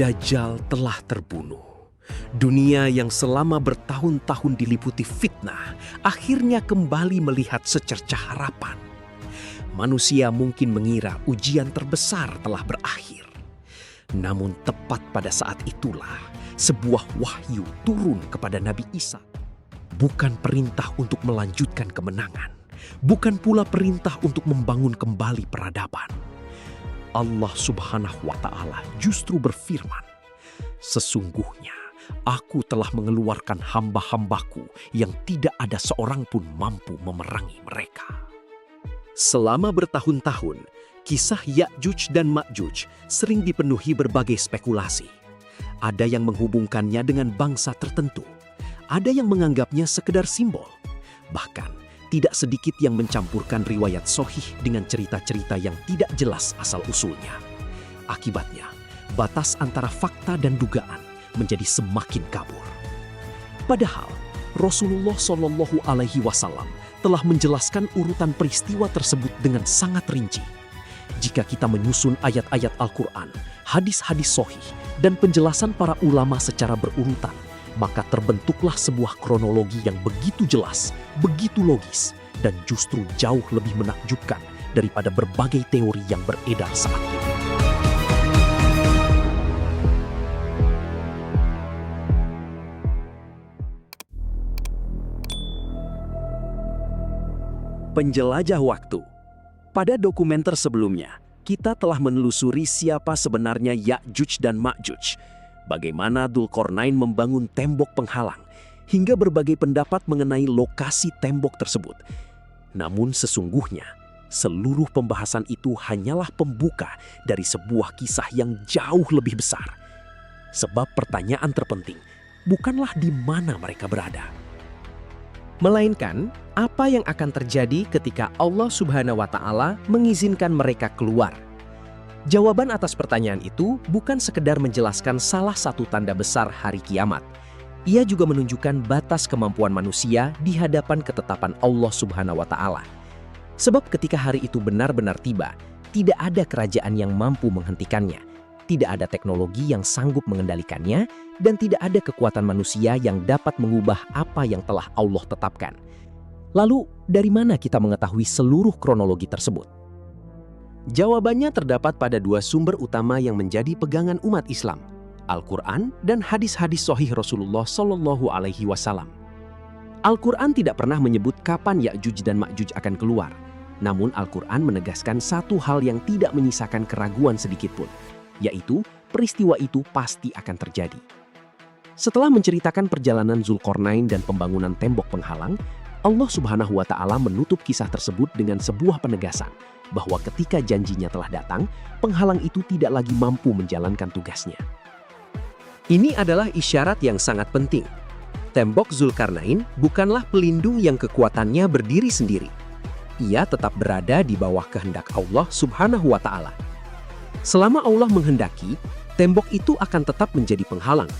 Dajjal telah terbunuh. Dunia yang selama bertahun-tahun diliputi fitnah akhirnya kembali melihat secercah harapan. Manusia mungkin mengira ujian terbesar telah berakhir. Namun tepat pada saat itulah sebuah wahyu turun kepada Nabi Isa. Bukan perintah untuk melanjutkan kemenangan, bukan pula perintah untuk membangun kembali peradaban. Allah Subhanahu wa Ta'ala justru berfirman, "Sesungguhnya Aku telah mengeluarkan hamba-hambaku yang tidak ada seorang pun mampu memerangi mereka." Selama bertahun-tahun, kisah Ya'juj dan Ma'juj sering dipenuhi berbagai spekulasi. Ada yang menghubungkannya dengan bangsa tertentu, ada yang menganggapnya sekedar simbol. Bahkan, tidak sedikit yang mencampurkan riwayat sahih dengan cerita-cerita yang tidak jelas asal-usulnya. Akibatnya, batas antara fakta dan dugaan menjadi semakin kabur. Padahal, Rasulullah Shallallahu Alaihi Wasallam telah menjelaskan urutan peristiwa tersebut dengan sangat rinci. Jika kita menyusun ayat-ayat Al-Quran, hadis-hadis sahih, dan penjelasan para ulama secara berurutan, maka terbentuklah sebuah kronologi yang begitu jelas, begitu logis, dan justru jauh lebih menakjubkan daripada berbagai teori yang beredar saat ini. Penjelajah waktu. Pada dokumenter sebelumnya, kita telah menelusuri siapa sebenarnya Ya'juj dan Ma'juj, bagaimana Dzulqarnain membangun tembok penghalang, hingga berbagai pendapat mengenai lokasi tembok tersebut. Namun sesungguhnya, seluruh pembahasan itu hanyalah pembuka dari sebuah kisah yang jauh lebih besar. Sebab pertanyaan terpenting bukanlah di mana mereka berada, melainkan apa yang akan terjadi ketika Allah Subhanahu wa Ta'ala mengizinkan mereka keluar. Jawaban atas pertanyaan itu bukan sekedar menjelaskan salah satu tanda besar hari kiamat. Ia juga menunjukkan batas kemampuan manusia di hadapan ketetapan Allah Subhanahu wa Ta'ala. Sebab ketika hari itu benar-benar tiba, tidak ada kerajaan yang mampu menghentikannya, tidak ada teknologi yang sanggup mengendalikannya, dan tidak ada kekuatan manusia yang dapat mengubah apa yang telah Allah tetapkan. Lalu, dari mana kita mengetahui seluruh kronologi tersebut? Jawabannya terdapat pada dua sumber utama yang menjadi pegangan umat Islam, Al-Quran dan hadis-hadis sahih Rasulullah Shallallahu Alaihi Wasallam. Al-Quran tidak pernah menyebut kapan Ya'juj dan Ma'juj akan keluar. Namun Al-Quran menegaskan satu hal yang tidak menyisakan keraguan sedikitpun, yaitu peristiwa itu pasti akan terjadi. Setelah menceritakan perjalanan Dzulqarnain dan pembangunan tembok penghalang, Allah Subhanahu wa Ta'ala menutup kisah tersebut dengan sebuah penegasan bahwa ketika janjinya telah datang, penghalang itu tidak lagi mampu menjalankan tugasnya. Ini adalah isyarat yang sangat penting. Tembok Dzulqarnain bukanlah pelindung yang kekuatannya berdiri sendiri. Ia tetap berada di bawah kehendak Allah Subhanahu wa Ta'ala. Selama Allah menghendaki, tembok itu akan tetap menjadi penghalang.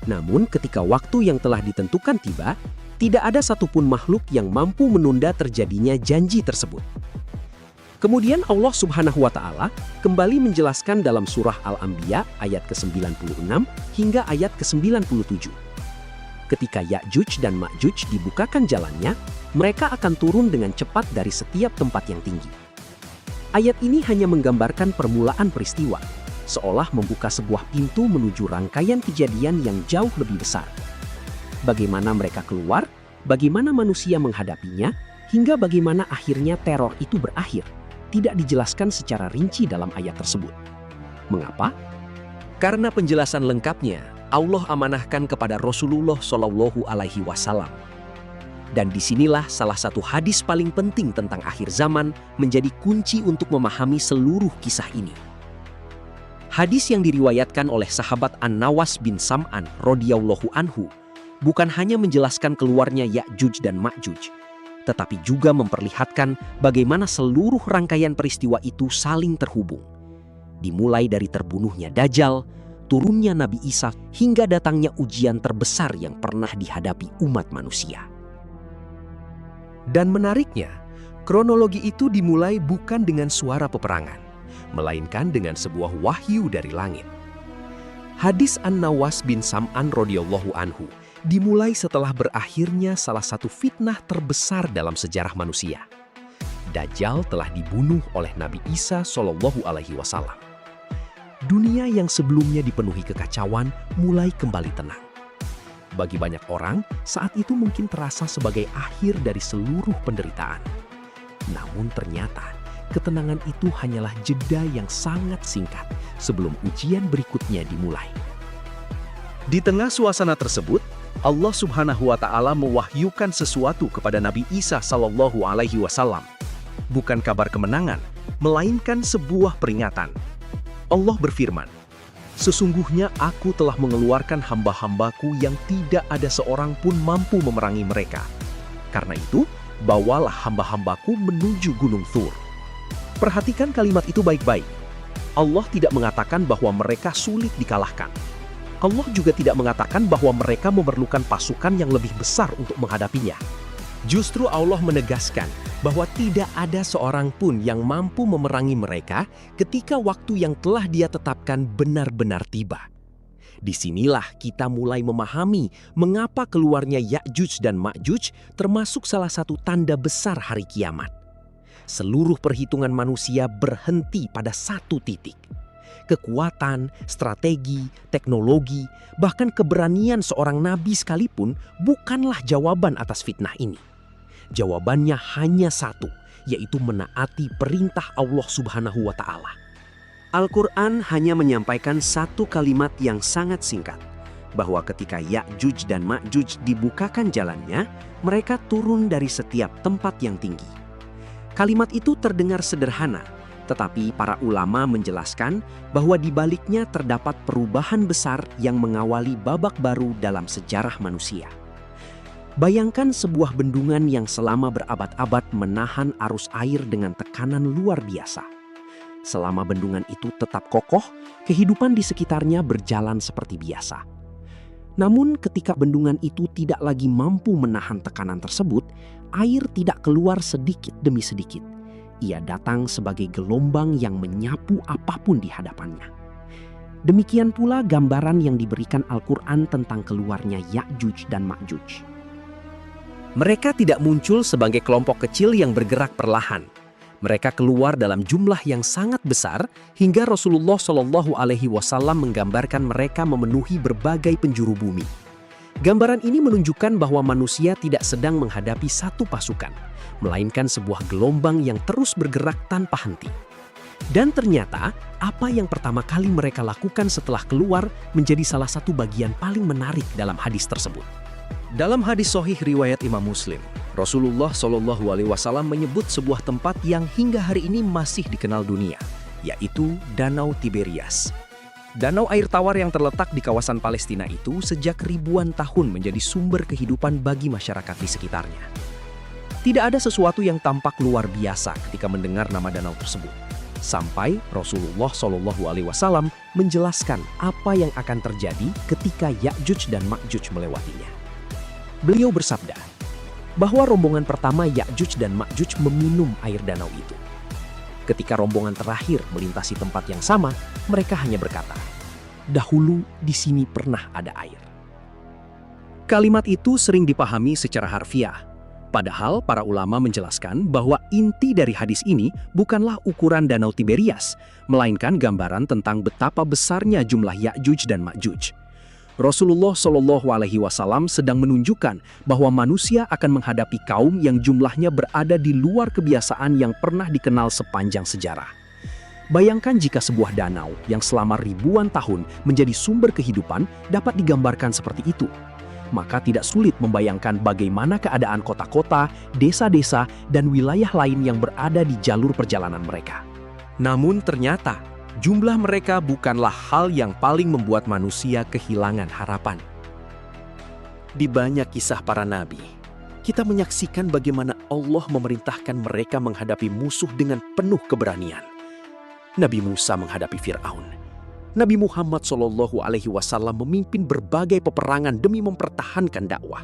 Namun ketika waktu yang telah ditentukan tiba, tidak ada satupun makhluk yang mampu menunda terjadinya janji tersebut. Kemudian Allah Subhanahu wa Ta'ala kembali menjelaskan dalam surah Al-Anbiya ayat ke-96 hingga ayat ke-97. Ketika Ya'juj dan Ma'juj dibukakan jalannya, mereka akan turun dengan cepat dari setiap tempat yang tinggi. Ayat ini hanya menggambarkan permulaan peristiwa, seolah membuka sebuah pintu menuju rangkaian kejadian yang jauh lebih besar. Bagaimana mereka keluar, bagaimana manusia menghadapinya, hingga bagaimana akhirnya teror itu berakhir, tidak dijelaskan secara rinci dalam ayat tersebut. Mengapa? Karena penjelasan lengkapnya Allah amanahkan kepada Rasulullah Shallallahu Alaihi Wasallam. Dan disinilah salah satu hadis paling penting tentang akhir zaman menjadi kunci untuk memahami seluruh kisah ini. Hadis yang diriwayatkan oleh sahabat An-Nawas bin Sam'an radhiyallahu anhu bukan hanya menjelaskan keluarnya Ya'juj dan Ma'juj, tetapi juga memperlihatkan bagaimana seluruh rangkaian peristiwa itu saling terhubung. Dimulai dari terbunuhnya Dajjal, turunnya Nabi Isa, hingga datangnya ujian terbesar yang pernah dihadapi umat manusia. Dan menariknya, kronologi itu dimulai bukan dengan suara peperangan, melainkan dengan sebuah wahyu dari langit. Hadis An-Nawas bin Sam'an radhiyallahu anhu dimulai setelah berakhirnya salah satu fitnah terbesar dalam sejarah manusia. Dajjal telah dibunuh oleh Nabi Isa Shallallahu Alaihi Wasallam. Dunia yang sebelumnya dipenuhi kekacauan mulai kembali tenang. Bagi banyak orang, saat itu mungkin terasa sebagai akhir dari seluruh penderitaan. Namun ternyata, ketenangan itu hanyalah jeda yang sangat singkat sebelum ujian berikutnya dimulai. Di tengah suasana tersebut, Allah Subhanahu wa Ta'ala mewahyukan sesuatu kepada Nabi Isa Shallallahu Alaihi Wasallam. Bukan kabar kemenangan, melainkan sebuah peringatan. Allah berfirman, "Sesungguhnya aku telah mengeluarkan hamba-hambaku yang tidak ada seorang pun mampu memerangi mereka. Karena itu, bawalah hamba-hambaku menuju Gunung Thur." Perhatikan kalimat itu baik-baik. Allah tidak mengatakan bahwa mereka sulit dikalahkan. Allah juga tidak mengatakan bahwa mereka memerlukan pasukan yang lebih besar untuk menghadapinya. Justru Allah menegaskan bahwa tidak ada seorang pun yang mampu memerangi mereka ketika waktu yang telah Dia tetapkan benar-benar tiba. Disinilah kita mulai memahami mengapa keluarnya Ya'juj dan Ma'juj termasuk salah satu tanda besar hari kiamat. Seluruh perhitungan manusia berhenti pada satu titik. Kekuatan, strategi, teknologi, bahkan keberanian seorang nabi sekalipun bukanlah jawaban atas fitnah ini. Jawabannya hanya satu, yaitu menaati perintah Allah Subhanahu wa Ta'ala. Al-Quran hanya menyampaikan satu kalimat yang sangat singkat, bahwa ketika Ya'juj dan Ma'juj dibukakan jalannya, mereka turun dari setiap tempat yang tinggi. Kalimat itu terdengar sederhana, tetapi para ulama menjelaskan bahwa di baliknya terdapat perubahan besar yang mengawali babak baru dalam sejarah manusia. Bayangkan sebuah bendungan yang selama berabad-abad menahan arus air dengan tekanan luar biasa. Selama bendungan itu tetap kokoh, kehidupan di sekitarnya berjalan seperti biasa. Namun ketika bendungan itu tidak lagi mampu menahan tekanan tersebut, air tidak keluar sedikit demi sedikit. Ia datang sebagai gelombang yang menyapu apapun di hadapannya. Demikian pula gambaran yang diberikan Al-Quran tentang keluarnya Ya'juj dan Ma'juj. Mereka tidak muncul sebagai kelompok kecil yang bergerak perlahan. Mereka keluar dalam jumlah yang sangat besar hingga Rasulullah Shallallahu Alaihi Wasallam menggambarkan mereka memenuhi berbagai penjuru bumi. Gambaran ini menunjukkan bahwa manusia tidak sedang menghadapi satu pasukan, melainkan sebuah gelombang yang terus bergerak tanpa henti. Dan ternyata, apa yang pertama kali mereka lakukan setelah keluar menjadi salah satu bagian paling menarik dalam hadis tersebut. Dalam hadis sahih riwayat Imam Muslim, Rasulullah Shallallahu Alaihi Wasallam menyebut sebuah tempat yang hingga hari ini masih dikenal dunia, yaitu Danau Tiberias. Danau air tawar yang terletak di kawasan Palestina itu sejak ribuan tahun menjadi sumber kehidupan bagi masyarakat di sekitarnya. Tidak ada sesuatu yang tampak luar biasa ketika mendengar nama danau tersebut, sampai Rasulullah Shallallahu Alaihi Wasallam menjelaskan apa yang akan terjadi ketika Ya'juj dan Ma'juj melewatinya. Beliau bersabda bahwa rombongan pertama Ya'juj dan Ma'juj meminum air danau itu. Ketika rombongan terakhir melintasi tempat yang sama, mereka hanya berkata, "Dahulu di sini pernah ada air." Kalimat itu sering dipahami secara harfiah. Padahal para ulama menjelaskan bahwa inti dari hadis ini bukanlah ukuran Danau Tiberias, melainkan gambaran tentang betapa besarnya jumlah Ya'juj dan Ma'juj. Rasulullah Shallallahu Alaihi Wasallam sedang menunjukkan bahwa manusia akan menghadapi kaum yang jumlahnya berada di luar kebiasaan yang pernah dikenal sepanjang sejarah. Bayangkan jika sebuah danau yang selama ribuan tahun menjadi sumber kehidupan dapat digambarkan seperti itu. Maka tidak sulit membayangkan bagaimana keadaan kota-kota, desa-desa, dan wilayah lain yang berada di jalur perjalanan mereka. Namun ternyata, jumlah mereka bukanlah hal yang paling membuat manusia kehilangan harapan. Di banyak kisah para nabi, kita menyaksikan bagaimana Allah memerintahkan mereka menghadapi musuh dengan penuh keberanian. Nabi Musa menghadapi Fir'aun. Nabi Muhammad SAW memimpin berbagai peperangan demi mempertahankan dakwah.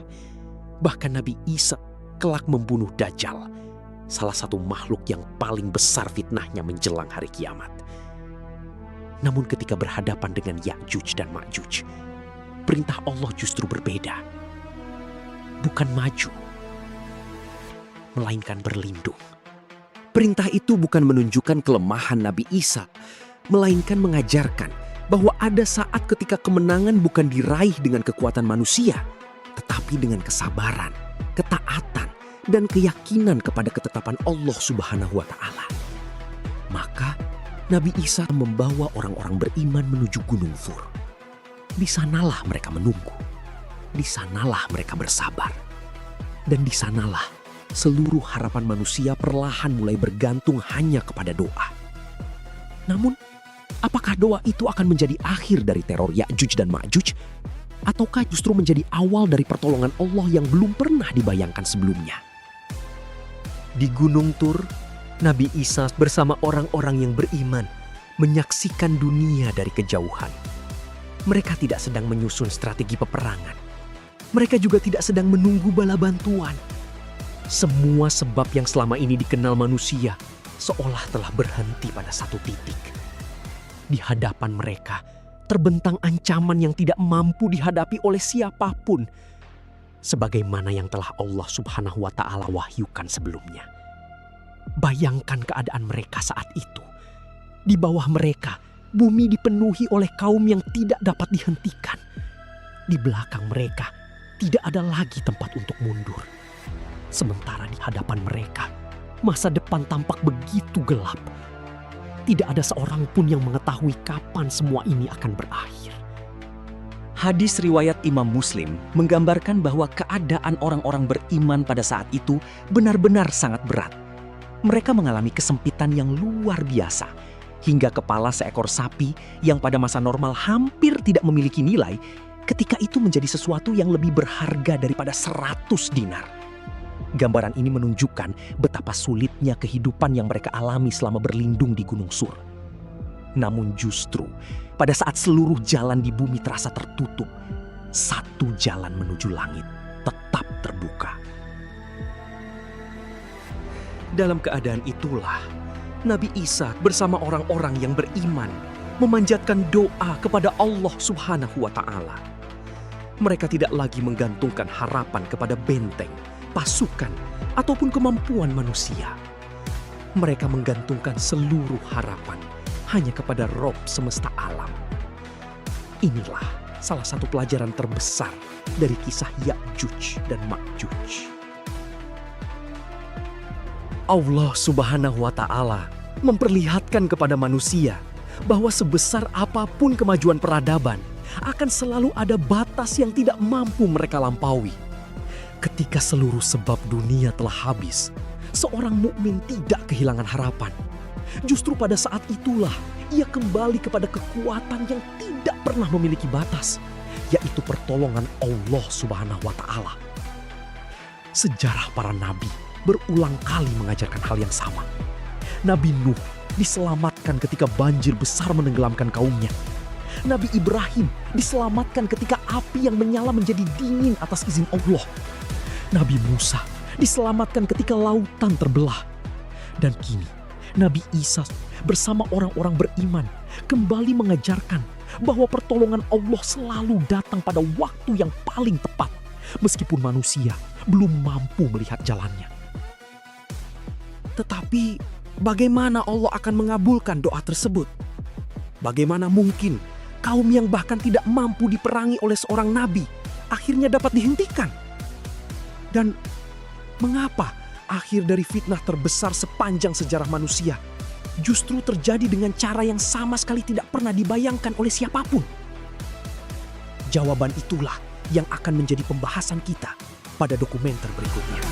Bahkan Nabi Isa kelak membunuh Dajjal, salah satu makhluk yang paling besar fitnahnya menjelang hari kiamat. Namun ketika berhadapan dengan Ya'juj dan Ma'juj, perintah Allah justru berbeda. Bukan maju, melainkan berlindung. Perintah itu bukan menunjukkan kelemahan Nabi Isa, melainkan mengajarkan bahwa ada saat ketika kemenangan bukan diraih dengan kekuatan manusia, tetapi dengan kesabaran, ketaatan, dan keyakinan kepada ketetapan Allah Subhanahu wa Ta'ala. Maka Nabi Isa membawa orang-orang beriman menuju Gunung Fur. Di sanalah mereka menunggu, di sanalah mereka bersabar, dan di sanalah seluruh harapan manusia perlahan mulai bergantung hanya kepada doa. Namun, apakah doa itu akan menjadi akhir dari teror Ya'juj dan Ma'juj? Ataukah justru menjadi awal dari pertolongan Allah yang belum pernah dibayangkan sebelumnya? Di Gunung Tur, Nabi Isa bersama orang-orang yang beriman menyaksikan dunia dari kejauhan. Mereka tidak sedang menyusun strategi peperangan. Mereka juga tidak sedang menunggu bala bantuan. Semua sebab yang selama ini dikenal manusia seolah telah berhenti pada satu titik. Di hadapan mereka terbentang ancaman yang tidak mampu dihadapi oleh siapapun, sebagaimana yang telah Allah Subhanahu wa Ta'ala wahyukan sebelumnya. Bayangkan keadaan mereka saat itu. Di bawah mereka, bumi dipenuhi oleh kaum yang tidak dapat dihentikan. Di belakang mereka, tidak ada lagi tempat untuk mundur. Sementara di hadapan mereka, masa depan tampak begitu gelap. Tidak ada seorang pun yang mengetahui kapan semua ini akan berakhir. Hadis riwayat Imam Muslim menggambarkan bahwa keadaan orang-orang beriman pada saat itu benar-benar sangat berat. Mereka mengalami kesempitan yang luar biasa, hingga kepala seekor sapi yang pada masa normal hampir tidak memiliki nilai, ketika itu menjadi sesuatu yang lebih berharga daripada 100 dinar. Gambaran ini menunjukkan betapa sulitnya kehidupan yang mereka alami selama berlindung di Gunung Sur. Namun justru, pada saat seluruh jalan di bumi terasa tertutup, satu jalan menuju langit tetap terbuka. Dalam keadaan itulah, Nabi Isa bersama orang-orang yang beriman memanjatkan doa kepada Allah Subhanahu wa Ta'ala. Mereka tidak lagi menggantungkan harapan kepada benteng, pasukan, ataupun kemampuan manusia. Mereka menggantungkan seluruh harapan hanya kepada Rob semesta alam. Inilah salah satu pelajaran terbesar dari kisah Ya'juj dan Ma'juj. Allah Subhanahu wa Ta'ala memperlihatkan kepada manusia bahwa sebesar apapun kemajuan peradaban, akan selalu ada batas yang tidak mampu mereka lampaui. Ketika seluruh sebab dunia telah habis, seorang mukmin tidak kehilangan harapan. Justru pada saat itulah ia kembali kepada kekuatan yang tidak pernah memiliki batas, yaitu pertolongan Allah Subhanahu wa Ta'ala. Sejarah para nabi berulang kali mengajarkan hal yang sama. Nabi Nuh diselamatkan ketika banjir besar menenggelamkan kaumnya. Nabi Ibrahim diselamatkan ketika api yang menyala menjadi dingin atas izin Allah. Nabi Musa diselamatkan ketika lautan terbelah. Dan kini Nabi Isa bersama orang-orang beriman kembali mengajarkan bahwa pertolongan Allah selalu datang pada waktu yang paling tepat, meskipun manusia belum mampu melihat jalannya. Tetapi bagaimana Allah akan mengabulkan doa tersebut? Bagaimana mungkin kaum yang bahkan tidak mampu diperangi oleh seorang nabi akhirnya dapat dihentikan? Dan mengapa akhir dari fitnah terbesar sepanjang sejarah manusia justru terjadi dengan cara yang sama sekali tidak pernah dibayangkan oleh siapapun? Jawaban itulah yang akan menjadi pembahasan kita pada dokumenter berikutnya.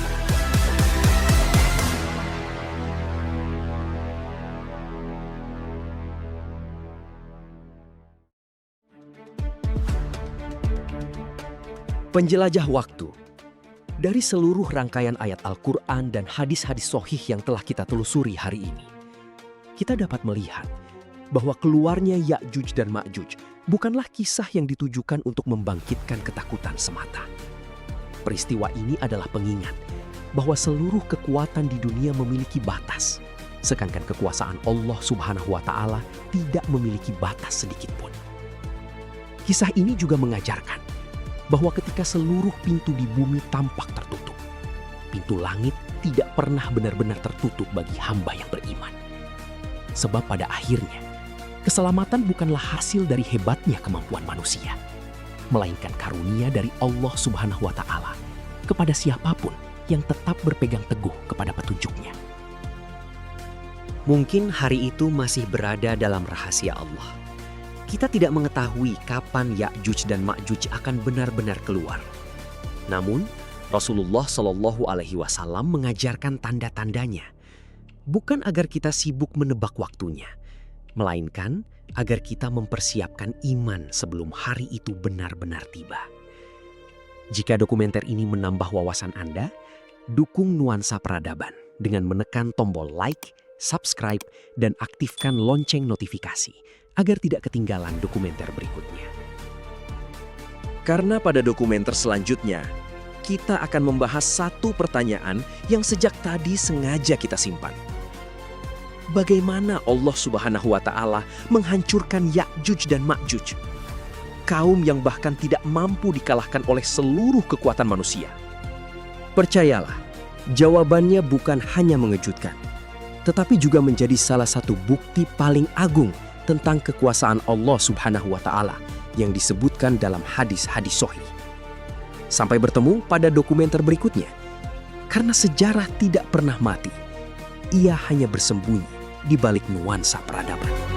Penjelajah waktu. Dari seluruh rangkaian ayat Al-Quran dan hadis-hadis sohih yang telah kita telusuri hari ini, kita dapat melihat bahwa keluarnya Ya'juj dan Ma'juj bukanlah kisah yang ditujukan untuk membangkitkan ketakutan semata. Peristiwa ini adalah pengingat bahwa seluruh kekuatan di dunia memiliki batas, sedangkan kekuasaan Allah Subhanahu wa Ta'ala tidak memiliki batas sedikit pun. Kisah ini juga mengajarkan bahwa ketika seluruh pintu di bumi tampak tertutup, pintu langit tidak pernah benar-benar tertutup bagi hamba yang beriman. Sebab pada akhirnya, keselamatan bukanlah hasil dari hebatnya kemampuan manusia, melainkan karunia dari Allah Subhanahu wa Ta'ala kepada siapapun yang tetap berpegang teguh kepada petunjuknya. Mungkin hari itu masih berada dalam rahasia Allah. Kita tidak mengetahui kapan Ya'juj dan Ma'juj akan benar-benar keluar. Namun, Rasulullah Shallallahu Alaihi Wasallam mengajarkan tanda-tandanya, bukan agar kita sibuk menebak waktunya, melainkan agar kita mempersiapkan iman sebelum hari itu benar-benar tiba. Jika dokumenter ini menambah wawasan Anda, dukung Nuansa Peradaban dengan menekan tombol like, subscribe, dan aktifkan lonceng notifikasi agar tidak ketinggalan dokumenter berikutnya. Karena pada dokumenter selanjutnya, kita akan membahas satu pertanyaan yang sejak tadi sengaja kita simpan. Bagaimana Allah Subhanahu wa Ta'ala menghancurkan Ya'juj dan Ma'juj, kaum yang bahkan tidak mampu dikalahkan oleh seluruh kekuatan manusia? Percayalah, jawabannya bukan hanya mengejutkan, tetapi juga menjadi salah satu bukti paling agung tentang kekuasaan Allah Subhanahu wa Ta'ala yang disebutkan dalam hadis-hadis sahih. Sampai bertemu pada dokumenter berikutnya. Karena sejarah tidak pernah mati, ia hanya bersembunyi di balik nuansa peradaban.